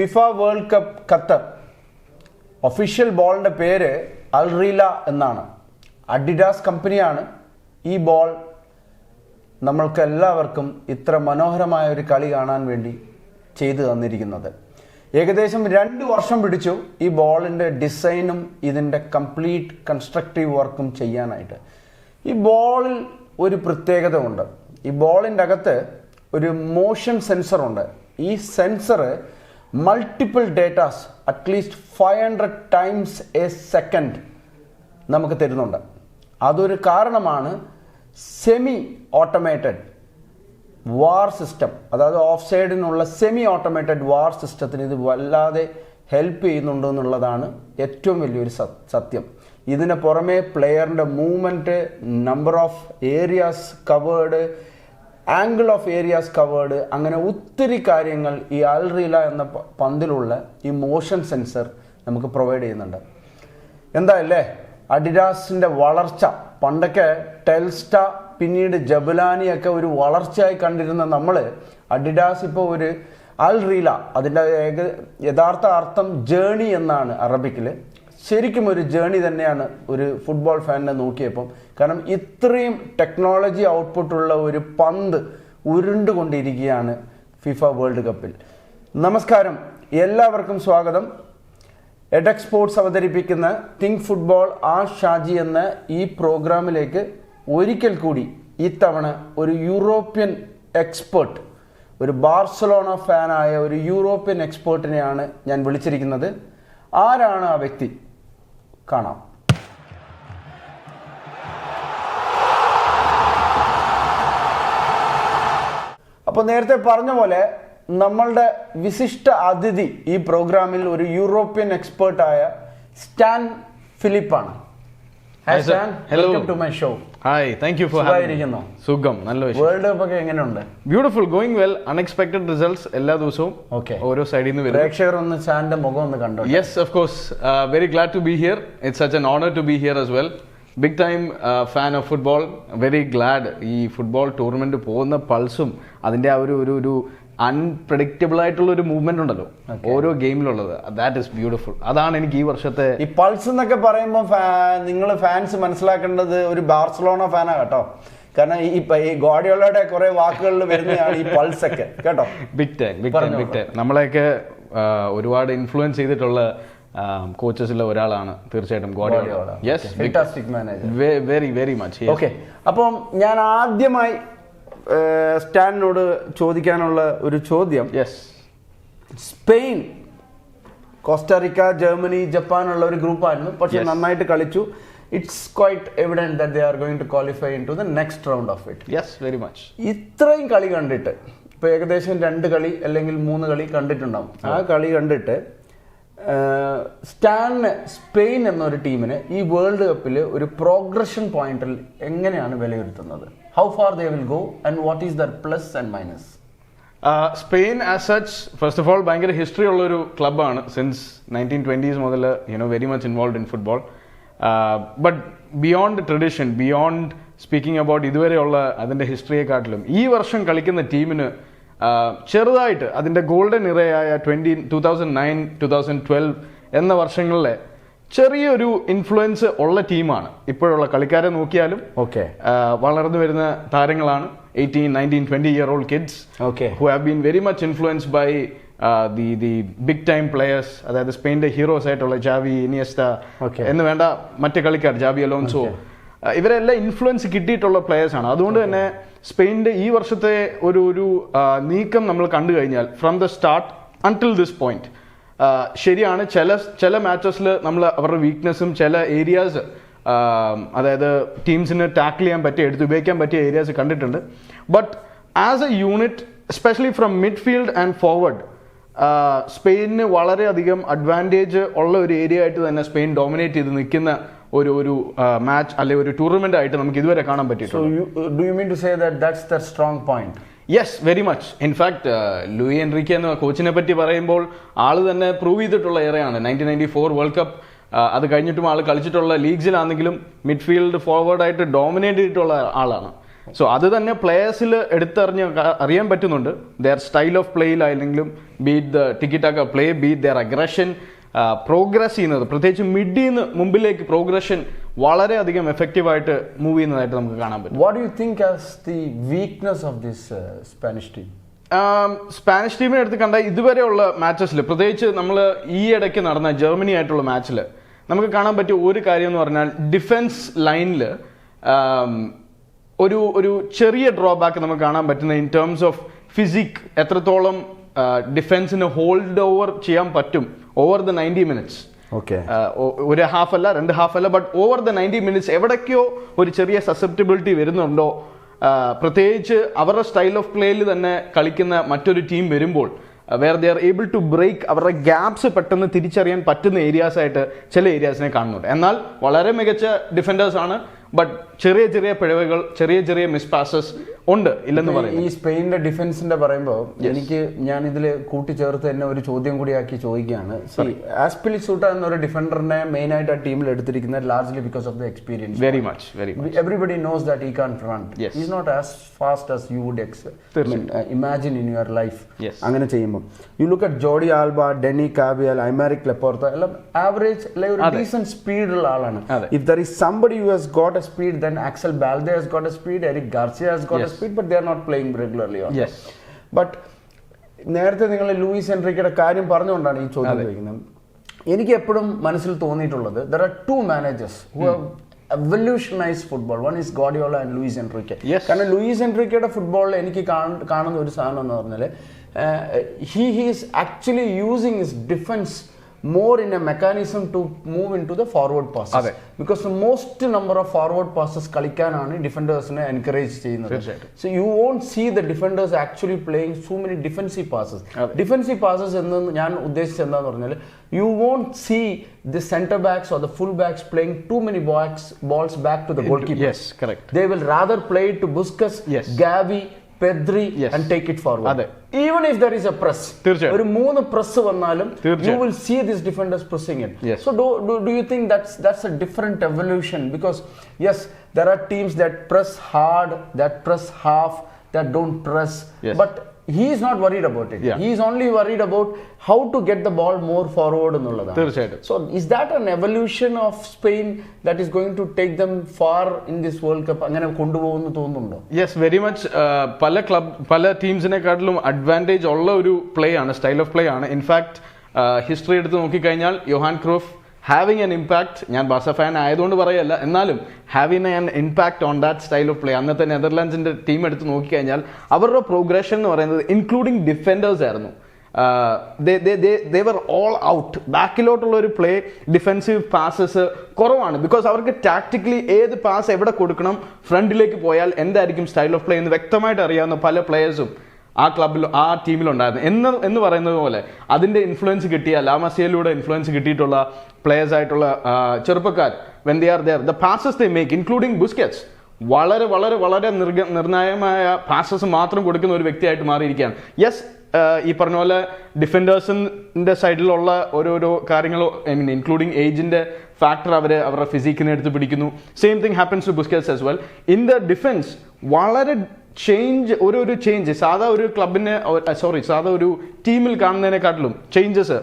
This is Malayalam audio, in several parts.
FIFA world cup Qatar official ബോളിൻ്റെ പേര് അൽറീല എന്നാണ്. അഡിഡാസ് കമ്പനിയാണ് ഈ ബോൾ നമ്മൾക്ക് എല്ലാവർക്കും ഇത്ര മനോഹരമായ ഒരു കളി കാണാൻ വേണ്ടി ചെയ്തു തന്നിരിക്കുന്നത്. ഏകദേശം 2 വർഷം പിടിച്ചു ഈ ബോളിൻ്റെ ഡിസൈനും ഇതിൻ്റെ കംപ്ലീറ്റ് കൺസ്ട്രക്റ്റീവ് വർക്കും ചെയ്യാനായിട്ട്. ഈ ബോളിൽ ഒരു പ്രത്യേകത ഉണ്ട്. ഈ ബോളിൻ്റെ അകത്ത് ഒരു മോഷൻ സെൻസറുണ്ട്. ഈ sensor multiple datas at least 500 times a second നമുക്ക് തരുന്നുണ്ട്. അതൊരു കാരണമാണ് സെമി ഓട്ടോമേറ്റഡ് വാർ സിസ്റ്റം, അതായത് ഓഫ് സൈഡിനുള്ള സെമി ഓട്ടോമേറ്റഡ് വാർ സിസ്റ്റത്തിന് ഇത് വല്ലാതെ ഹെൽപ്പ് ചെയ്യുന്നുണ്ട് എന്നുള്ളതാണ് ഏറ്റവും വലിയൊരു സത്യം. ഇതിന് പുറമെ പ്ലെയറിൻ്റെ movement, number of areas covered, angle of areas covered, അങ്ങനെ ഒത്തിരി കാര്യങ്ങൾ ഈ അൽറീല എന്ന പന്തിലുള്ള ഈ മോഷൻ സെൻസർ നമുക്ക് പ്രൊവൈഡ് ചെയ്യുന്നുണ്ട്. എന്തായല്ലേ അഡിഡാസിൻ്റെ വളർച്ച. പണ്ടൊക്കെ ടെൽസ്റ്റ പിന്നീട് ജബലാനിയൊക്കെ ഒരു വളർച്ചയായി കണ്ടിരുന്ന നമ്മൾ അഡിഡാസ് ഇപ്പോൾ ഒരു അൽറീല, അതിൻ്റെ യഥാർത്ഥ അർത്ഥം ജേണി എന്നാണ് അറബിക്കിൽ. ശരിക്കും ഒരു ജേണി തന്നെയാണ് ഒരു ഫുട്ബോൾ ഫാനിനെ നോക്കിയപ്പം. കാരണം ഇത്രയും ടെക്നോളജി ഔട്ട്പുട്ടുള്ള ഒരു പന്ത് ഉരുണ്ടുകൊണ്ടിരിക്കുകയാണ് ഫിഫ വേൾഡ് കപ്പിൽ. നമസ്കാരം, എല്ലാവർക്കും സ്വാഗതം. എഡെക്സ് സ്പോർട്സ് അവതരിപ്പിക്കുന്ന തിങ്ക് ഫുട്ബോൾ ഷാജി എന്ന ഈ പ്രോഗ്രാമിലേക്ക് ഒരിക്കൽ കൂടി ഇത്തവണ ഒരു യൂറോപ്യൻ എക്സ്പേർട്ട്, ഒരു ബാർസലോണ ഫാനായ ഒരു യൂറോപ്യൻ എക്സ്പേർട്ടിനെയാണ് ഞാൻ വിളിച്ചിരിക്കുന്നത്. ആരാണ് ആ വ്യക്തി? കാണാം. അപ്പോൾ നേരത്തെ പറഞ്ഞ പോലെ നമ്മളുടെ വിശിഷ്ട അതിഥി ഈ പ്രോഗ്രാമിൽ ഒരു യൂറോപ്യൻ എക്സ്പേർട്ടായ സ്റ്റാൻ ഫിലിപ്പാണ്. Hi Stan, welcome to my show. Hi, thank you for having me. Sugam, nallo vishayam. World Cup ഒക്കെ എങ്ങനെയുണ്ട്? Beautiful, going well. Unexpected results എല്ലാ ദിവസവും ഓരോ സൈഡിൽ നിന്ന് വരും. പ്രേക്ഷകർ ഒന്ന് സ്റ്റാന്റെ മുഖം ഒന്ന് കണ്ടോ? Yes, of course. Very glad to be here. It's such an honor to be here as well. Big time fan of football. Very glad ഈ ഫുട്ബോൾ ടൂർണമെന്റ് പോകുന്ന പൾസും അതിന്റെ ആ ഒരു അൺപ്രഡിക്റ്റബിൾ ആയിട്ടുള്ള ഒരു മൂവ്മെന്റ് ഉണ്ടല്ലോ ഓരോ ഗെയിമിലുള്ളത്. That is beautiful. അതാണ് എനിക്ക് ഈ വർഷത്തെ ഈ പൾസ് എന്നൊക്കെ പറയുമ്പോൾ നിങ്ങൾ ഫാൻസ് മനസ്സിലാക്കേണ്ടത് ഒരു ബാർസലോണ ഫാനാ കേട്ടോ. കാരണം ഈ ഗോഡിയോളയുടെ കുറെ വാക്കുകളിൽ വരുന്നതാണ് ഈ പൾസ് ഒക്കെ കേട്ടോ. ബിഗ് ടൈം നമ്മളെയൊക്കെ ഒരുപാട് ഇൻഫ്ലുവൻസ് ചെയ്തിട്ടുള്ള കോച്ചസിലെ ഒരാളാണ് തീർച്ചയായിട്ടും Guardiola. Yes, fantastic manager. Very much. Okay, അപ്പം ഞാൻ ആദ്യമായി സ്റ്റാനിനോട് ചോദിക്കാനുള്ള ഒരു ചോദ്യം, സ്പെയിൻ, കോസ്റ്റാറിക്ക, ജർമ്മനി, ജപ്പാൻ ഉള്ള ഒരു ഗ്രൂപ്പായിരുന്നു. പക്ഷെ നന്നായിട്ട് കളിച്ചു. It's quite evident that they are going to qualify into the next round of it. Yes, very much. ഇത്രയും കളി കണ്ടിട്ട് ഇപ്പൊ ഏകദേശം 2 കളി അല്ലെങ്കിൽ 3 കളി കണ്ടിട്ടുണ്ടാവും. ആ കളി കണ്ടിട്ട് സ്റ്റാനിന് സ്പെയിൻ എന്നൊരു ടീമിന് ഈ വേൾഡ് കപ്പിൽ ഒരു പ്രോഗ്രഷൻ പോയിന്റിൽ എങ്ങനെയാണ് വിലയിരുത്തുന്നത്? How far they will go and what is their plus and minus? Spain as such, first of all, ഭയങ്കര ഹിസ്റ്ററി ഉള്ള ഒരു ക്ലബ്ബാണ്. സിൻസ് 1920s മുതൽ very much involve in football. But beyond tradition, beyond speaking about ഇതുവരെയുള്ള അതിൻ്റെ ഹിസ്റ്ററിയെക്കാട്ടിലും ഈ വർഷം കളിക്കുന്ന ടീമിന് ചെറുതായിട്ട് അതിൻ്റെ ഗോൾഡൻ ഇറയായ 2009, 2012 എന്ന വർഷങ്ങളിലെ ചെറിയൊരു ഇൻഫ്ലുവൻസ് ഉള്ള ടീമാണ്. ഇപ്പോഴുള്ള കളിക്കാരെ നോക്കിയാലും വളർന്നു വരുന്ന താരങ്ങളാണ്. 18, 19, 20-year-old kids who have been very much influenced by the big time players. അതായത് സ്പെയിൻ്റെ ഹീറോസ് ആയിട്ടുള്ള ജാവി, ഇനിയസ്റ്റ എന്ന് വേണ്ട മറ്റ് കളിക്കാർ, ജാബി അലോൺസോ, ഇവരെല്ലാം ഇൻഫ്ലുവൻസ് കിട്ടിയിട്ടുള്ള പ്ലെയേഴ്സ് ആണ്. അതുകൊണ്ട് തന്നെ സ്പെയിൻ്റെ ഈ വർഷത്തെ ഒരു നീക്കം നമ്മൾ കണ്ടു കഴിഞ്ഞാൽ from the start until this point, ശരിയാണ്, ചില മാച്ചസിൽ നമ്മൾ അവരുടെ വീക്ക്നെസ്സും ചില ഏരിയാസ്, അതായത് ടീംസിന് ടാക്കിൾ ചെയ്യാൻ പറ്റിയ, ഉപയോഗിക്കാൻ പറ്റിയ ഏരിയാസ് കണ്ടിട്ടുണ്ട്. But as a unit, especially from midfield and forward, സ്പെയിനിന് വളരെയധികം അഡ്വാൻറ്റേജ് ഉള്ള ഒരു ഏരിയ ആയിട്ട് തന്നെ സ്പെയിൻ ഡോമിനേറ്റ് ചെയ്ത് നിൽക്കുന്ന ഒരു മാച്ച് അല്ലെങ്കിൽ ഒരു ടൂർണമെന്റ് ആയിട്ട് നമുക്ക് ഇതുവരെ കാണാൻ പറ്റിയിട്ടുണ്ട്. Yes, very much. In fact Luis Enrique എന്ന കോച്ചിനെ പറ്റി പറയുമ്പോൾ ആള് തന്നെ പ്രൂവ് ചെയ്തിട്ടുള്ള ഏറെയാണ്. 1994 വേൾഡ് കപ്പ്, അത് കഴിഞ്ഞിട്ടും ആൾ കളിച്ചിട്ടുള്ള ലീഗ്സിലാണെങ്കിലും മിഡ്ഫീൽഡ് ഫോർവേഡായിട്ട് ഡോമിനേറ്റ് ചെയ്തിട്ടുള്ള ആളാണ്. സോ അത് തന്നെ പ്ലേയേഴ്സിൽ എടുത്തറിഞ്ഞ് അറിയാൻ പറ്റുന്നുണ്ട്. ദെയർ സ്റ്റൈൽ ഓഫ് പ്ലേയിലാണെങ്കിലും beat the tiki taka play, beat their aggression, progress ചെയ്യുന്നത്, പ്രത്യേകിച്ച് മിഡിൽ നിന്ന് മുമ്പിലേക്ക് പ്രോഗ്രഷൻ വളരെയധികം എഫക്റ്റീവായിട്ട് മൂവ് ചെയ്യുന്നതായിട്ട് നമുക്ക് കാണാൻ പറ്റും. What do you think as the weakness of this Spanish team? Spanish ടീമിനെ എടുത്ത് കണ്ട ഇതുവരെയുള്ള മാച്ചസിൽ, പ്രത്യേകിച്ച് നമ്മൾ ഈ ഇടയ്ക്ക് നടന്ന ജർമ്മനി ആയിട്ടുള്ള മാച്ചിൽ നമുക്ക് കാണാൻ പറ്റിയ ഒരു കാര്യം എന്ന് പറഞ്ഞാൽ ഡിഫൻസ് ലൈനിൽ ഒരു ചെറിയ ഡ്രോബാക്ക് നമുക്ക് കാണാൻ പറ്റുന്ന ഇൻ ടേംസ് ഓഫ് ഫിസിക്, എത്രത്തോളം ഡിഫൻസിന് ഹോൾഡ് ഓവർ ചെയ്യാൻ പറ്റും ഓവർ ദ 90 minutes. ഒരു ഹാഫ് അല്ല, 2 ഹാഫ് അല്ല, ബട്ട് ഓവർ ദ 90 minutes എവിടേക്കോ ഒരു ചെറിയ സസെപ്റ്റബിലിറ്റി വരുന്നുണ്ടോ, പ്രത്യേകിച്ച് അവരുടെ സ്റ്റൈൽ ഓഫ് പ്ലേയിൽ തന്നെ കളിക്കുന്ന മറ്റൊരു ടീം വരുമ്പോൾ where they are able to break, അവരുടെ ഗ്യാപ്സ് പെട്ടെന്ന് തിരിച്ചറിയാൻ പറ്റുന്ന ഏരിയാസ് ആയിട്ട് ചില ഏരിയാസിനെ കാണുന്നുണ്ട്. എന്നാൽ വളരെ മികച്ച ഡിഫൻഡേഴ്സ് ആണ്, ബട്ട് ചെറിയ ചെറിയ പിഴവുകൾ, ചെറിയ ചെറിയ മിസ് പാസസ് ഉണ്ട്, ഇല്ലെന്ന് പറയും. ഈ സ്പെയിനിന്റെ ഡിഫൻസിന്റെ പറയുമ്പോൾ ഞാൻ ഇതിൽ കൂട്ടിച്ചേർത്ത് തന്നെ ഒരു ചോദ്യം കൂടി ആക്കി ചോദിക്കുകയാണ്. ആസ്പിലിസൂട്ട എന്നൊരു ഡിഫൻഡറിനെ മെയിൻ ആയിട്ട് ആ ടീമിൽ എടുത്തിരിക്കുന്നത് largely because of the experience. Very much. Everybody knows that he can run. He is not as fast as you would imagine in your life. അങ്ങനെ ചെയ്യുമ്പോൾ you look at Jordi Alba, Dani Carvajal, Aymeric Laporte, എല്ലാം ആവറേജ് ഒരു ഡീസന്റ് സ്പീഡ് ഉള്ള ആളാണ്. If there is somebody who has got a speed, then Axel Balde has got a speed, Eric Garcia has got a speed, but they are not playing regularly on. But നേരത്തെ നിങ്ങൾ ലൂയിസ് എൻറിക്കയുടെ കാര്യം പറഞ്ഞുകൊണ്ടാണ് ഈ ചോദ്യം ചോദിക്കുന്നത്. എനിക്ക് എപ്പോഴും മനസ്സിൽ തോന്നിയിട്ടുള്ളത് there are two managers who have evolutionized football. One is Guardiola and Luis Enrique. കാരണം ലൂയിസ് എൻറിക്കയുടെ ഫുട്ബോളിൽ എനിക്ക് കാണുന്ന ഒരു സാധനം എന്ന് പറഞ്ഞാൽ he is actually using his defense more in a mechanism to move into the forward passes. Because the most number of forward passes കളിക്കാനാണ് ഡിഫൻഡേഴ്സിനെ എൻകറേജ് ചെയ്യുന്നത്. So you won't see the defenders actually playing so many defensive passes. Defensive passes എന്ന് ഞാൻ ഉദ്ദേശിച്ചത് എന്താന്ന് പറഞ്ഞാൽ you won't see the center backs or the full backs playing too many balls back to the goalkeeper. Yes, correct. They will rather play it to Busquets, Gavi, Pedri, and take it forward. Even if there is a press, ഒരു 3 പ്രസ് വന്നാലും you will see these defenders pressing it. So do you think that's a different evolution? Because yes, there are teams that press hard, that press half, that don't press, but he is not worried about it. He is only worried about how to get the ball more forward എന്നുള്ളതാണ്. So is that an evolution of Spain that is going to take them far in this World Cup? അങ്ങനെ കൊണ്ടുപോകുന്നു തോന്നുന്നുണ്ടോ? Yes, very much. പല ടീംസിനെക്കാട്ടിലും അഡ്വാൻറ്റേജ് ഉള്ള ഒരു പ്ലേ ആണ്, സ്റ്റൈൽ ഓഫ് പ്ലേ ആണ്. ഇൻഫാക്ട് ഹിസ്റ്ററി എടുത്ത് നോക്കിക്കഴിഞ്ഞാൽ യോഹാൻ ക്രൂഫ് ഹാവിങ് എൻ ഇമ്പാക്ട്, ഞാൻ ബാർസ ഫാൻ ആയതുകൊണ്ട് പറയല്ല, എന്നാലും having an impact on that style of play. അന്നത്തെ നെതർലാൻഡ്സിന്റെ ടീം എടുത്ത് നോക്കിക്കഴിഞ്ഞാൽ അവരുടെ പ്രോഗ്രഷൻ എന്ന് പറയുന്നത് ഇൻക്ലൂഡിങ് ഡിഫൻഡേഴ്സ് ആയിരുന്നു. they were all out. ബാക്കിലോട്ടുള്ള ഒരു പ്ലേ, ഡിഫെൻസീവ് പാസസ് കുറവാണ്. ബിക്കോസ് അവർക്ക് ടാക്ടിക്കലി ഏത് പാസ് എവിടെ കൊടുക്കണം, ഫ്രണ്ടിലേക്ക് പോയാൽ എന്തായിരിക്കും സ്റ്റൈൽ ഓഫ് പ്ലേ എന്ന് വ്യക്തമായിട്ട് അറിയാവുന്ന പല പ്ലേയേഴ്സും ആ ക്ലബിൽ, ആ ടീമിലുണ്ടായിരുന്നു. എന്ന് പറയുന്നത് പോലെ അതിന്റെ ഇൻഫ്ലുവൻസ് കിട്ടിയ, ലാമസിയയിലൂടെ ഇൻഫ്ലുവൻസ് കിട്ടിയിട്ടുള്ള പ്ലേയേഴ്സ് ആയിട്ടുള്ള ചെറുപ്പക്കാർ, when they are there, the passes they make, including Busquets, വളരെ വളരെ വളരെ നിർണായകമായ പാസസ് മാത്രം കൊടുക്കുന്ന ഒരു വ്യക്തിയായിട്ട് മാറിയിരിക്കുകയാണ്. യെസ്, ഈ പറഞ്ഞ പോലെ ഡിഫൻഡേഴ്സിന്റെ സൈഡിലുള്ള ഓരോരോ കാര്യങ്ങൾ, ഐ മീൻ ഇൻക്ലൂഡിങ് ഏജിന്റെ ഫാക്ടർ അവരുടെ ഫിസിക്കിനെ എടുത്ത് പിടിക്കുന്നു. Same thing happens to Busquets as well. In the defence വളരെ ഒരു ചേഞ്ച് സാധാ ഒരു ക്ലബിനെ, സാധാ ഒരു ടീമിൽ കാണുന്നതിനെക്കാട്ടിലും ചേഞ്ചസ്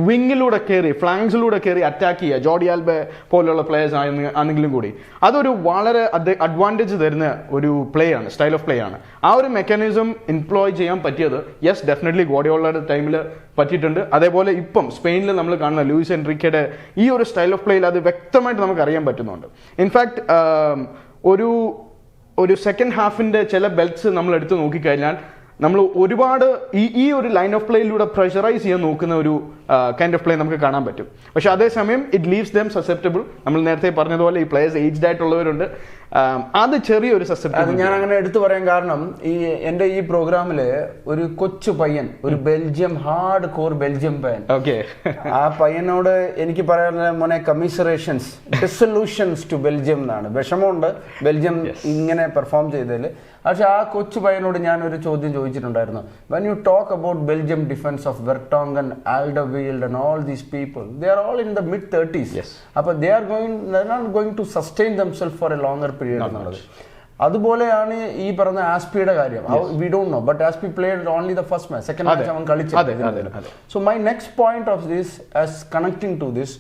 വിങ്ങിലൂടെ കയറി, ഫ്ലാങ്സിലൂടെ കയറി അറ്റാക്ക് ചെയ്യുക, ജോഡി ആൽബ പോലെയുള്ള പ്ലേയേഴ്സ് ആണെങ്കിലും കൂടി അതൊരു വളരെ അഡ്വാൻറ്റേജ് തരുന്ന ഒരു പ്ലേ ആണ്, സ്റ്റൈൽ ഓഫ് പ്ലേ ആണ്. ആ ഒരു മെക്കാനിസം എംപ്ലോയ് ചെയ്യാൻ പറ്റിയത് യെസ് ഡെഫിനറ്റ്ലി ഗോഡിയോളയുടെ ടൈമിൽ പറ്റിയിട്ടുണ്ട്. അതേപോലെ ഇപ്പം സ്പെയിനിൽ നമ്മൾ കാണുന്ന ലൂയിസ് എൻറിക്കയുടെ ഈ ഒരു സ്റ്റൈൽ ഓഫ് പ്ലേയിൽ അത് വ്യക്തമായിട്ട് നമുക്ക് അറിയാൻ പറ്റുന്നുണ്ട്. ഇൻഫാക്ട് ഒരു സെക്കൻഡ് ഹാഫിന്റെ ചില ബെൽറ്റ്സ് നമ്മൾ എടുത്ത് നോക്കിക്കഴിഞ്ഞാൽ നമ്മൾ ഒരുപാട് ഈ ഒരു ലൈൻ ഓഫ് പ്ലേയിലൂടെ പ്രഷറൈസ് ചെയ്യാൻ നോക്കുന്ന ഒരു കൈൻഡ് ഓഫ് പ്ലേ നമുക്ക് കാണാൻ പറ്റും. പക്ഷെ അതേസമയം ഇറ്റ് ലീവ്സ് ദം സസെപ്റ്റബിൾ. നമ്മൾ നേരത്തെ പറഞ്ഞതുപോലെ ഈ പ്ലേയേഴ്സ് ഏജ്ഡ് ആയിട്ടുള്ളവരുണ്ട്, അത് ചെറിയൊരു സസെപ്റ്റബിൾ. ഞാൻ അങ്ങനെ എടുത്തു പറയാൻ കാരണം എന്റെ ഈ പ്രോഗ്രാമില് ഒരു കൊച്ചു പയ്യൻ, ഒരു ബെൽജിയം ഹാർഡ് കോർ ബെൽജിയം പയ്യൻ, ആ പയ്യനോട് എനിക്ക് പറയാനുള്ള മോനെ കമ്മീസറേഷൻസ്, ഡിസൊല്യൂഷൻസ് ടു ബെൽജിയം എന്നാണ്. വിഷമമുണ്ട് ബെൽജിയം ഇങ്ങനെ പെർഫോം ചെയ്തതിൽ. പക്ഷെ ആ കൊച്ചു പയ്യനോട് ഞാൻ ഒരു ചോദ്യം ചോദിച്ചിട്ടുണ്ടായിരുന്നു. When you talk about Belgium defence of Vertonghen, Alderweireld and all these people, they are all in the mid-30s. അപ്പൊ they are not going to sustain themselves for a longer period എന്നുള്ളത്. അതുപോലെയാണ് ഈ പറഞ്ഞ ആസ്പിയുടെ കാര്യം. We don't know, but Azpi played only the first match, second match അവൻ കളിച്ചില്ല. So my next point of this as connecting to this,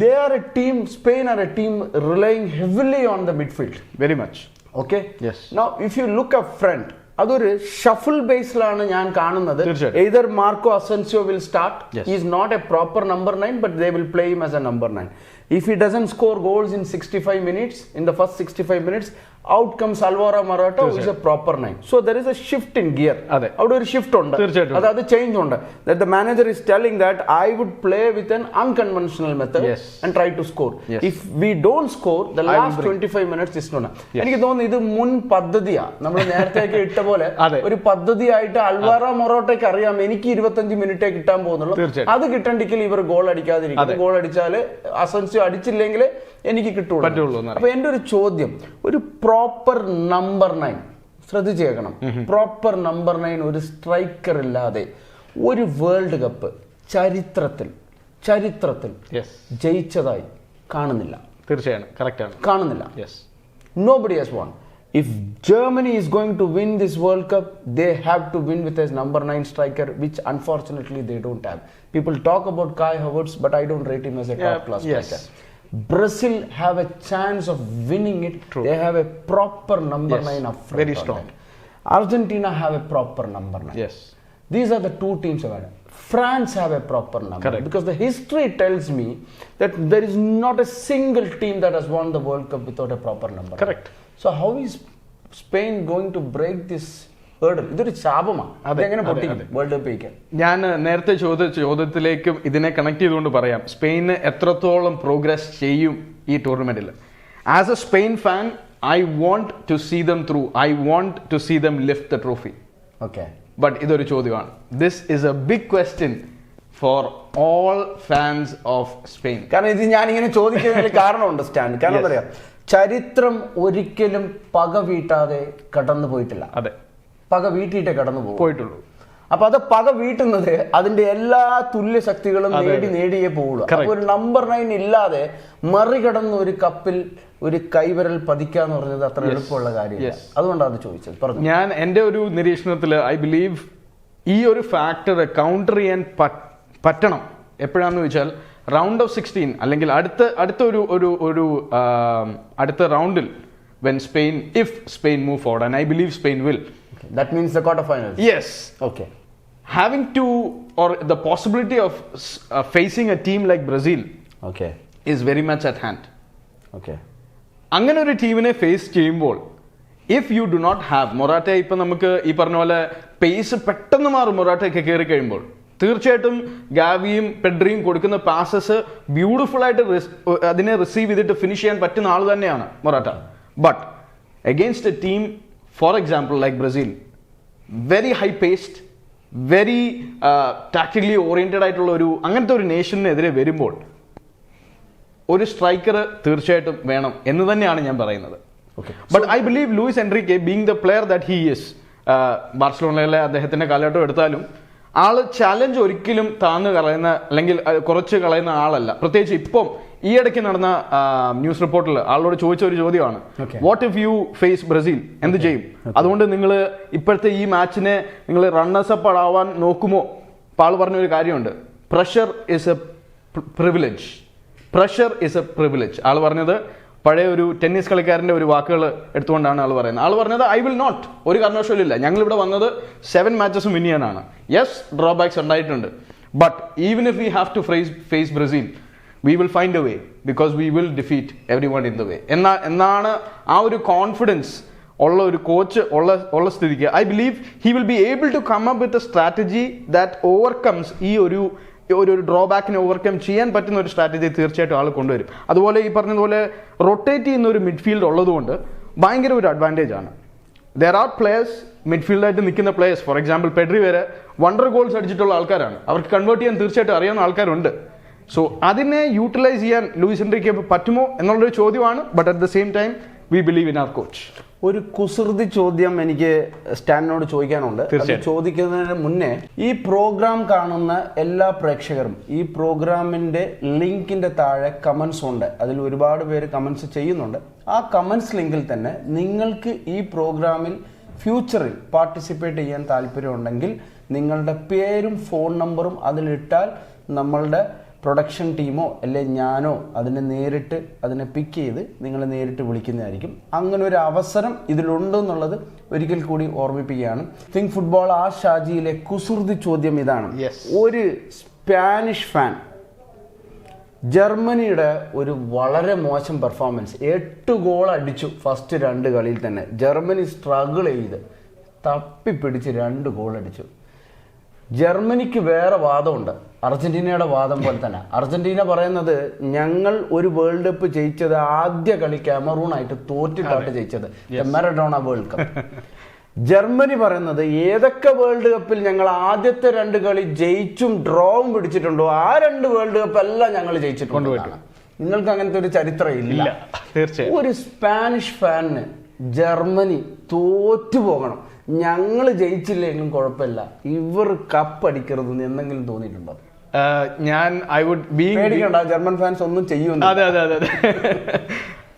they are a team, Spain are a team relying heavily on the midfield. Very much. Okay? Yes. Now if you look up front, അതൊരു ഷഫിൾ ബേസിലാണ് ഞാൻ കാണുന്നത്. either Marco Asensio will start. He is not a proper number 9, but they will play him as a number 9. If he doesn't score goals in 65 minutes, in the first 65 minutes, out comes Alvaro Morata, who is a proper 9. So there is a shift in gear. അവിടെ ഒരു ഷിഫ്റ്റ് ഉണ്ട്, അതായത് ചേഞ്ച് ഉണ്ട്. That the manager is telling that I would play with an unconventional method and try to score. If we don't score, the last 25 minutes is not. എനിക്ക് തോന്നുന്നു ഇത് മുൻ പദ്ധതിയാ, നമ്മൾ നേരത്തെ ഇട്ട പോലെ ഒരു പദ്ധതിയായിട്ട് അൽവാറോ മൊറോട്ടയ്ക്ക് അറിയാം എനിക്ക് 25 മിനിറ്റേ കിട്ടാൻ പോകുന്നുള്ളൂ. അത് കിട്ടണ്ടെങ്കിൽ ഇവർ ഗോൾ അടിക്കാതിരിക്കും. ഗോൾ അടിച്ചാൽ അസൻസിയോ അടിച്ചില്ലെങ്കിൽ എനിക്ക് കിട്ടുള്ളൂ. അപ്പൊ എന്റെ ഒരു ചോദ്യം, ഒരു പ്രോപ്പർ നമ്പർ 9 ശ്രദ്ധിച്ചു കേൾക്കണം, പ്രോപ്പർ നമ്പർ 9 ഒരു സ്ട്രൈക്കർ ഇല്ലാതെ ഒരു വേൾഡ് കപ്പ് ചരിത്രത്തിൽ ജയിച്ചതായി കാണുന്നില്ല. തീർച്ചയായും കറക്റ്റ് ആണ്, കാണുന്നില്ല. Nobody has won. If Germany is going to win this World Cup, they have to win with a number 9 striker, which unfortunately they don't have. People talk about Kai Havertz, but I don't rate him as a top class striker. Brazil have a chance of winning it. True. They have a proper number 9 up front. Very strong. Argentina have a proper number 9. Yes. These are the two teams I've had. France have a proper number. Correct. Because the history tells me that there is not a single team that has won the World Cup without a proper number. Correct. So how is Spain going to break this hurdle? ഇതൊരു ശാപമാണ്. അതെങ്ങനെ പൊട്ടിക്കും വേൾഡ് കപ്പ് ജയിക്കാൻ? ഞാൻ നേരത്തെ ചോദ്യത്തിലേക്ക് ഇതിനെ കണക്ട് ചെയ്തുകൊണ്ട് പറയാം, സ്പെയിന് എത്രത്തോളം പ്രോഗ്രസ് ചെയ്യും ഈ ടൂർണമെന്റിൽ. As a Spain fan, I want to see them through, I want to see them lift the trophy. Okay, but ഇതൊരു ചോദ്യമാണ്. This is a big question for all fans of Spain. കാരണം ഇത് ഞാൻ ഇങ്ങനെ ചോദിക്കുന്നതിന് കാരണമുണ്ട് സ്റ്റാൻ. കാരണം പറയാം, ചരിത്രം ഒരിക്കലും പക വീട്ടാതെ കടന്നു പോയിട്ടില്ല. അതെ, പക വീട്ടിയിട്ടേ കടന്നു പോയിട്ടുള്ളൂ. അപ്പൊ അത് പക വീട്ടുന്നത് അതിന്റെ എല്ലാ തുല്യ ശക്തികളും നേടിയേ പോവുള്ളൂ. അപ്പൊ ഒരു നമ്പർ 9 ഇല്ലാതെ മറികടന്ന് ഒരു കപ്പിൽ ഒരു കൈവിരൽ പതിക്കാന്ന് പറഞ്ഞത് അത്ര എളുപ്പമുള്ള കാര്യമില്ല. അതുകൊണ്ടാണ് അത് ചോദിച്ചത്. പറഞ്ഞു, ഞാൻ എന്റെ ഒരു നിരീക്ഷണത്തിൽ ഐ ബിലീവ് ഈ ഒരു ഫാക്ടർ കൗണ്ടർ ചെയ്യാൻ പറ്റണം. എപ്പോഴാന്ന് ചോദിച്ചാൽ റൗണ്ട് ഓഫ് 16 അല്ലെങ്കിൽ അടുത്ത റൗണ്ടിൽ when if Spain move forward, and I believe Spain will. That means the quarterfinals. Yes. Okay. Having to, or the possibility of facing a team like Brazil, okay, is very much at hand. Okay. അങ്ങനെ ഒരു ടീമിനെ ഫേസ് ചെയ്യുമ്പോൾ if you do not have Morata, ഇപ്പൊ നമുക്ക് ഈ പറഞ്ഞ പോലെ പേസ് പെട്ടെന്ന് മാറും മൊറാറ്റയൊക്കെ കയറി കഴിയുമ്പോൾ. തീർച്ചയായിട്ടും ഗാവിയും പെഡ്രിയും കൊടുക്കുന്ന പാസസ് ബ്യൂട്ടിഫുൾ ആയിട്ട് അതിനെ റിസീവ് ചെയ്തിട്ട് ഫിനിഷ് ചെയ്യാൻ പറ്റുന്ന ആൾ തന്നെയാണ് Morata. But against A team, for example like Brazil, very high paced, very tactically oriented ആയിട്ടുള്ള അങ്ങനത്തെ ഒരു നേഷനെതിരെ വരുമ്പോൾ ഒരു സ്ട്രൈക്കർ തീർച്ചയായിട്ടും വേണം എന്ന് തന്നെയാണ് ഞാൻ പറയുന്നത്. But I believe Luis Enrique, being the player that he is, ബാർസലോണയിലെ അദ്ദേഹത്തിന്റെ കാലഘട്ടം എടുത്താലും ആള് ചാലഞ്ച് ഒരിക്കലും താന്ന് കളയുന്ന അല്ലെങ്കിൽ കുറച്ച് കളയുന്ന ആളല്ല. പ്രത്യേകിച്ച് ഇപ്പം ഈ ഇടയ്ക്ക് നടന്ന ന്യൂസ് റിപ്പോർട്ടിൽ ആളോട് ചോദിച്ച ഒരു ചോദ്യമാണ്, what if you face Brazil, എന്ത് ചെയ്യും? അതുകൊണ്ട് നിങ്ങൾ ഇപ്പോഴത്തെ ഈ മാച്ചിനെ നിങ്ങൾ റണ്ണേഴ്സ് അപ്പ് ആവാൻ നോക്കുമോ? അപ്പോൾ ആൾ പറഞ്ഞൊരു കാര്യമുണ്ട്, pressure is a privilege. Pressure is a privilege. ആൾ പറഞ്ഞത് പഴയ ഒരു ടെന്നീസ് കളിക്കാരൻ്റെ ഒരു വാക്കുകൾ എടുത്തുകൊണ്ടാണ് ആൾ പറയുന്നത്. ആൾ പറഞ്ഞത് ഐ വിൽ നോട്ട്, ഒരു കാരണവശാലും ഇല്ല, ഞങ്ങളിവിടെ വന്നത് 7 മാച്ചസും വിൻ ചെയ്യാനാണ്. യെസ്, ഡ്രോബാക്സ് ഉണ്ടായിട്ടുണ്ട്, but even if we have to face Brazil, we will find a way because we will defeat everyone in the way. എന്നാണ് ആ ഒരു കോൺഫിഡൻസ് ഉള്ള ഒരു കോച്ച് ഉള്ള സ്ഥിതിക്ക് I believe he will be able to come up with a strategy that overcomes ഈ ഒരു ഡ്രോബാക്കിനെ ഓവർകം ചെയ്യാൻ പറ്റുന്ന ഒരു സ്ട്രാറ്റജി തീർച്ചയായിട്ടും ആൾ കൊണ്ടുവരും. അതുപോലെ ഈ പറഞ്ഞതുപോലെ റൊട്ടേറ്റ് ചെയ്യുന്ന ഒരു മിഡ്ഫീൽഡ് ഉള്ളതുകൊണ്ട് ഭയങ്കര ഒരു അഡ്വാൻറ്റേജ് ആണ്. ദർ ആർ പ്ലേയേഴ്സ്, മിഡ്ഫീൽഡായിട്ട് നിൽക്കുന്ന പ്ലേയേഴ്സ്, ഫോർ എക്സാമ്പിൾ പെഡ്രി വരെ വണ്ടർ ഗോൾസ് അടിച്ചിട്ടുള്ള ആൾക്കാരാണ്. അവർക്ക് കൺവേർട്ട് ചെയ്യാൻ തീർച്ചയായിട്ടും അറിയാവുന്ന ആൾക്കാരുണ്ട്. സോ അതിനെ യൂട്ടിലൈസ് ചെയ്യാൻ ലൂയിസ് എൻറിക്ക് പറ്റുമോ എന്നുള്ളൊരു ചോദ്യമാണ്. But at the same time we believe in our coach. ഒരു കുസൃതി ചോദ്യം എനിക്ക് സ്റ്റാനിനോട് ചോദിക്കാനുണ്ട്. അത് ചോദിക്കുന്നതിന് മുന്നേ ഈ പ്രോഗ്രാം കാണുന്ന എല്ലാ പ്രേക്ഷകരും ഈ പ്രോഗ്രാമിന്റെ ലിങ്കിന്റെ താഴെ കമന്റ്സ് ഉണ്ട്. അതിൽ ഒരുപാട് പേര് കമന്റ്സ് ചെയ്യുന്നുണ്ട്. ആ കമന്റ്സ് ലിങ്കിൽ തന്നെ നിങ്ങൾക്ക് ഈ പ്രോഗ്രാമിൽ ഫ്യൂച്ചറിൽ പാർട്ടിസിപ്പേറ്റ് ചെയ്യാൻ താല്പര്യമുണ്ടെങ്കിൽ നിങ്ങളുടെ പേരും ഫോൺ നമ്പറും അതിലിട്ടാൽ നമ്മളുടെ പ്രൊഡക്ഷൻ ടീമോ അല്ലെ ഞാനോ അതിനെ പിക്ക് ചെയ്ത് നിങ്ങളെ നേരിട്ട് വിളിക്കുന്നതായിരിക്കും. അങ്ങനെ ഒരു അവസരം ഇതിലുണ്ടെന്നുള്ളത് ഒരിക്കൽ കൂടി ഓർമ്മിപ്പിക്കുകയാണ്. തിങ്ക് ഫുട്ബോൾ ആ ഷാജിയിലെ കുസൃതി ചോദ്യം ഇതാണ്. ഒരു സ്പാനിഷ് ഫാൻ ജർമ്മനിയുടെ ഒരു വളരെ മോശം പെർഫോമൻസ്, 8 ഗോൾ അടിച്ചു ഫസ്റ്റ് 2 കളിയിൽ തന്നെ. ജർമ്മനി സ്ട്രഗിൾ ചെയ്ത് തപ്പിപ്പിടിച്ച് 2 ഗോൾ അടിച്ചു. ജർമ്മനിക്ക് വേറെ വാദമുണ്ട്, അർജന്റീനയുടെ വാദം പോലെ തന്നെ. അർജന്റീന പറയുന്നത് ഞങ്ങൾ ഒരു വേൾഡ് കപ്പ് ജയിച്ചത് ആദ്യ കളി കാമറൂണായിട്ട് തോറ്റിട്ടാണ് ജയിച്ചത്, മറഡോണ വേൾഡ് കപ്പ്. ജർമ്മനി പറയുന്നത് ഏതൊക്കെ വേൾഡ് കപ്പിൽ ഞങ്ങൾ ആദ്യത്തെ 2 കളി ജയിച്ചും ഡ്രോവും പിടിച്ചിട്ടുണ്ടോ ആ 2 വേൾഡ് കപ്പ് എല്ലാം ഞങ്ങൾ ജയിച്ചിട്ടുണ്ട്. നിങ്ങൾക്ക് അങ്ങനത്തെ ഒരു ചരിത്രം ഇല്ല. ഒരു സ്പാനിഷ് ഫാനിന് ജർമ്മനി തോറ്റു പോകണം, ഞങ്ങൾ ജയിച്ചില്ലെങ്കിലും കുഴപ്പമില്ല, ഇവർ കപ്പ് അടിക്കരുതെന്ന് എന്തെങ്കിലും തോന്നിയിട്ടുണ്ടോ? ജർമ്മൻ ഫാൻസ് ഒന്നും ചെയ്യുന്നു. അതെ അതെ അതെ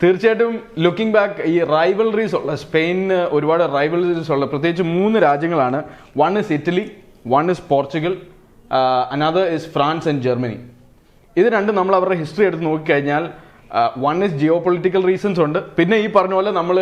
തീർച്ചയായിട്ടും. ലുക്കിംഗ് ബാക്ക്, ഈ റൈവൽറീസ് ഉള്ള സ്പെയിനിന് ഒരുപാട് റൈവൽറീസ് ഉള്ള പ്രത്യേകിച്ച് 3 രാജ്യങ്ങളാണ്. 1 is Italy, 1 is Portugal, another is France and Germany. ഇത് രണ്ടും നമ്മൾ അവരുടെ ഹിസ്റ്ററി എടുത്ത് നോക്കിക്കഴിഞ്ഞാൽ 1 is ജിയോ പൊളിറ്റിക്കൽ റീസൺസ് ഉണ്ട്. പിന്നെ ഈ പറഞ്ഞ പോലെ നമ്മൾ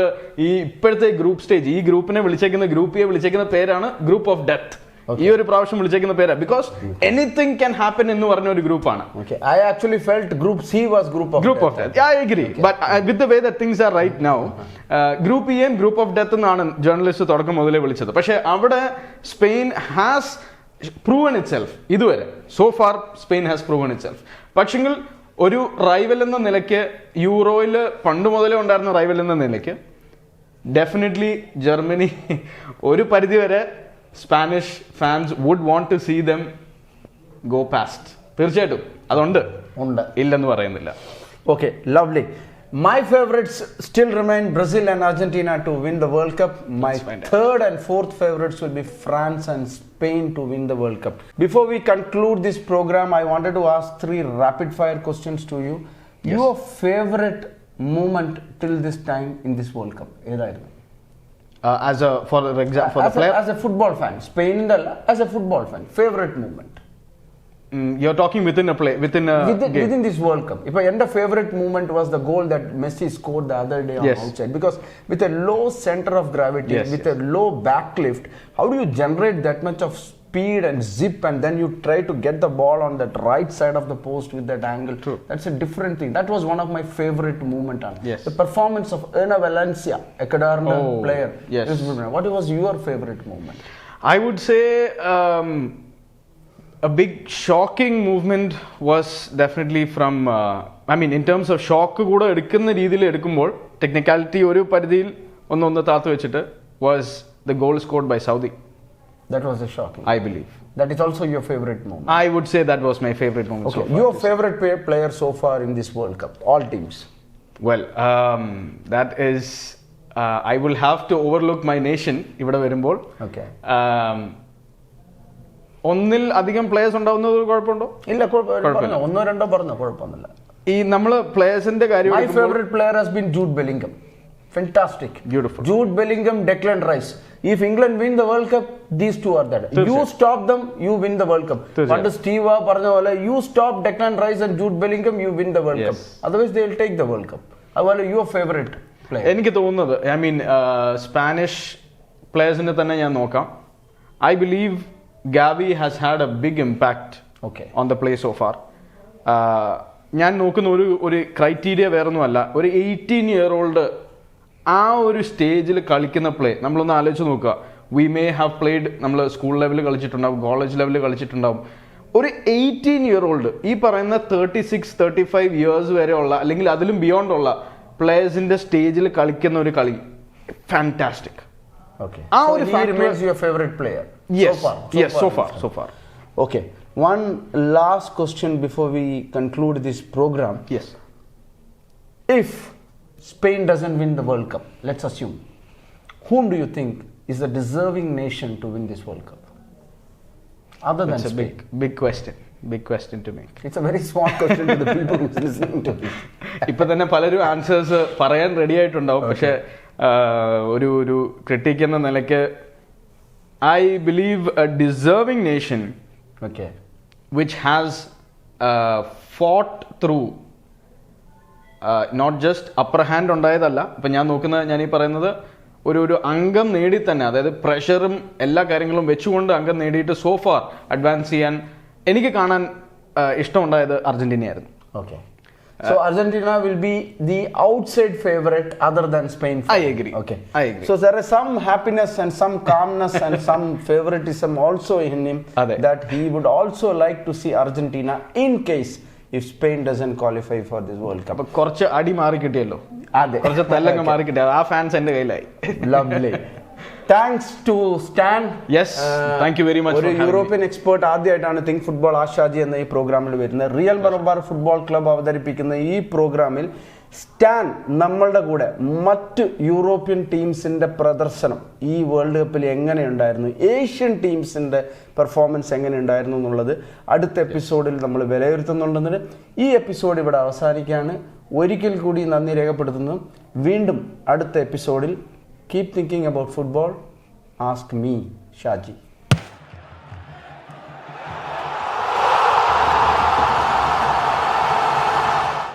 ഈ ഇപ്പോഴത്തെ ഗ്രൂപ്പ് സ്റ്റേജ്, ഈ ഗ്രൂപ്പിനെ വിളിച്ചേക്കുന്ന പേരാണ് ഗ്രൂപ്പ് ഓഫ് ഡെത്ത്. ഈ ഒരു പ്രാവശ്യം വിളിച്ചേക്കുന്ന പേരാ ബിക്കോസ് എനിത്തിങ് ക്യാൻ ഹാപ്പൻ എന്ന് പറഞ്ഞ ഒരു ഗ്രൂപ്പാണ്. I actually felt group C was group of death. I agree, but with the way that things are right now, group E and group of death എന്നാണ് ജേർണലിസ്റ്റ് തുടക്കം മുതലേ വിളിച്ചത്. പക്ഷെ അവിടെ സ്പെയിൻ ഹാസ് പ്രൂവൺ ഇറ്റ്സെൽഫ്. ഇതുവരെ so far Spain has proven itself. പക്ഷെങ്കിൽ ഒരു റൈവൽ എന്ന നിലയ്ക്ക്, യൂറോയിൽ പണ്ട് മുതലേ ഉണ്ടായിരുന്ന റൈവൽ എന്ന നിലയ്ക്ക് ഡെഫിനറ്റ്ലി ജർമ്മനി ഒരു പരിധിവരെ Spanish fans would want to see them go past. തീർച്ചയായിട്ടും അതുണ്ട്, ഇല്ലെന്ന് പറയുന്നില്ല. Okay, lovely. My favorites still remain Brazil and Argentina to win the World Cup. My third and fourth favorites will be France and Spain to win the World Cup. Before we conclude this program, I wanted to ask 3 rapid fire questions to you. Yes. Your favorite moment till this time in this World Cup? For the player? As a football fan. Spain as a football fan. Favorite moment? You're talking within a play, within this World Cup. If my favorite moment was the goal that Messi scored the other day on outside, because with a low center of gravity, a low backlift, how do you generate that much of speed and zip, and then you try to get the ball on that right side of the post with that angle? True. That's a different thing. That was one of my favorite moment. The performance of Erna Valencia, Ecuadorian player. What was your favorite moment? I would say a big shocking movement was definitely from in terms of shock കൂടെ എടുക്കുന്ന രീതിയിൽ എടുക്കുമ്പോൾ ടെക്നിക്കാലിറ്റി ഒരു പരിധിയിൽ ഒന്ന് താത്തു വെച്ചിട്ട് was the goal scored by Saudi. That was a shocking. I believe. That is also your favorite moment. I would say that was my favorite moment. Okay, your favorite player so far in this World Cup, all teams? Well, that is I will have to overlook my nation ഇവിടെ വരുമ്പോൾ. Okay. ഒന്നിൽ അധികം പ്ലേയേഴ്സ് ഉണ്ടാവുന്നത് കുഴപ്പമുണ്ടോ? ഇല്ല, കുഴപ്പമില്ല. 1-2 പറഞ്ഞോ, കുഴപ്പമൊന്നുമില്ല. ഈ നമ്മള് പ്ലേയേഴ്സിന്റെ കാര്യം, my favorite player has been Jude Bellingham. Fantastic. Beautiful. Jude Bellingham, Declan Rice. If England win the World Cup, these two are there. You stop them, you win the World Cup. Pand Steve പറഞ്ഞ പോലെ you stop Declan Rice and Jude Bellingham, you win the World Cup. Otherwise they will take the World Cup. അതുപോലെ your favorite player? എനിക്ക് തോന്നുന്നത് സ്പാനിഷ് പ്ലേയേഴ്സിനെ തന്നെ ഞാൻ നോക്കാം. I believe Gavi has had a big impact on the play so far. ഞാൻ നോക്കുന്ന ഒരു ക്രൈറ്റീരിയ വേറൊന്നുമല്ല, ഒരു 18-year-old ആ ഒരു സ്റ്റേജിൽ കളിക്കുന്ന പ്ലേ നമ്മളൊന്ന് ആലോചിച്ച് നോക്കുക. വി മേ ഹാവ് പ്ലേഡ്, നമ്മൾ സ്കൂൾ ലെവലിൽ കളിച്ചിട്ടുണ്ടാവും, കോളേജ് ലെവലിൽ കളിച്ചിട്ടുണ്ടാവും. ഒരു 18-year-old ഈ പറയുന്ന 36-35 ഇയേഴ്സ് വരെ ഉള്ള അല്ലെങ്കിൽ അതിലും ബിയോണ്ട് ഉള്ള പ്ലേയേഴ്സിന്റെ സ്റ്റേജിൽ കളിക്കുന്ന ഒരു കളി fantastic. Okay. So he remains your favorite player? Yes. So far. Okay. One last question before we conclude this program. Yes. If Spain doesn't win the World Cup, let's assume, whom do you think is the deserving nation to win this World Cup? Other than It's a Spain. big question to make. It's a very small question to the people who's listening to this. ഇപ്പൊ തന്നെ പലരും ആൻസേഴ്സ് പറയാൻ റെഡി ആയിട്ടുണ്ടാവും. പക്ഷെ ഒരു ക്രിട്ടിക് എന്ന നിലയ്ക്ക് I believe A deserving nation which has fought through not just upper hand ഉണ്ടായതല്ല. ഇപ്പം ഞാൻ ഈ പറയുന്നത് ഒരു അംഗം നേടി തന്നെ, അതായത് പ്രഷറും എല്ലാ കാര്യങ്ങളും വെച്ചുകൊണ്ട് അംഗം നേടിയിട്ട് സോ ഫാർ അഡ്വാൻസ് ചെയ്യാൻ എനിക്ക് കാണാൻ ഇഷ്ടമുണ്ടായത് അർജന്റീനയായിരുന്നു. Okay. So Argentina will be the outside favorite other than Spain. I agree. Okay. I agree. So there is some happiness and some calmness and some favoritism also in him that he would also like to see Argentina in case if Spain doesn't qualify for this World Cup. അപ്പോൾ കുറച്ച് അടി മാറി കിട്ടിയല്ലോ, കുറച്ച് തല്ലങ്ങ് മാറി കിട്ടിയത് ആ ഫാൻസ് എൻ്റെ കയ്യിലായി. Lovely. Thanks to Stan. Yes, thank you very much. ഒരു യൂറോപ്യൻ എക്സ്പേർട്ട് ആദ്യമായിട്ടാണ് തിങ്ക് ഫുട്ബോൾ ഷാജി എന്ന ഈ പ്രോഗ്രാമിൽ വരുന്നത്. റിയൽ മലബാർ ഫുട്ബോൾ ക്ലബ്ബ് അവതരിപ്പിക്കുന്ന ഈ പ്രോഗ്രാമിൽ സ്റ്റാൻ നമ്മളുടെ കൂടെ മറ്റ് യൂറോപ്യൻ ടീംസിന്റെ പ്രദർശനം ഈ വേൾഡ് കപ്പിൽ എങ്ങനെയുണ്ടായിരുന്നു, ഏഷ്യൻ ടീംസിന്റെ പെർഫോമൻസ് എങ്ങനെയുണ്ടായിരുന്നു എന്നുള്ളത് അടുത്ത എപ്പിസോഡിൽ നമ്മൾ വിലയിരുത്തുന്നുണ്ടെന്ന് ഈ എപ്പിസോഡ് ഇവിടെ അവസാനിക്കുകയാണ്. ഒരിക്കൽ കൂടി നന്ദി രേഖപ്പെടുത്തുന്നു. വീണ്ടും അടുത്ത എപ്പിസോഡിൽ keep thinking about football. Ask me, Shaji.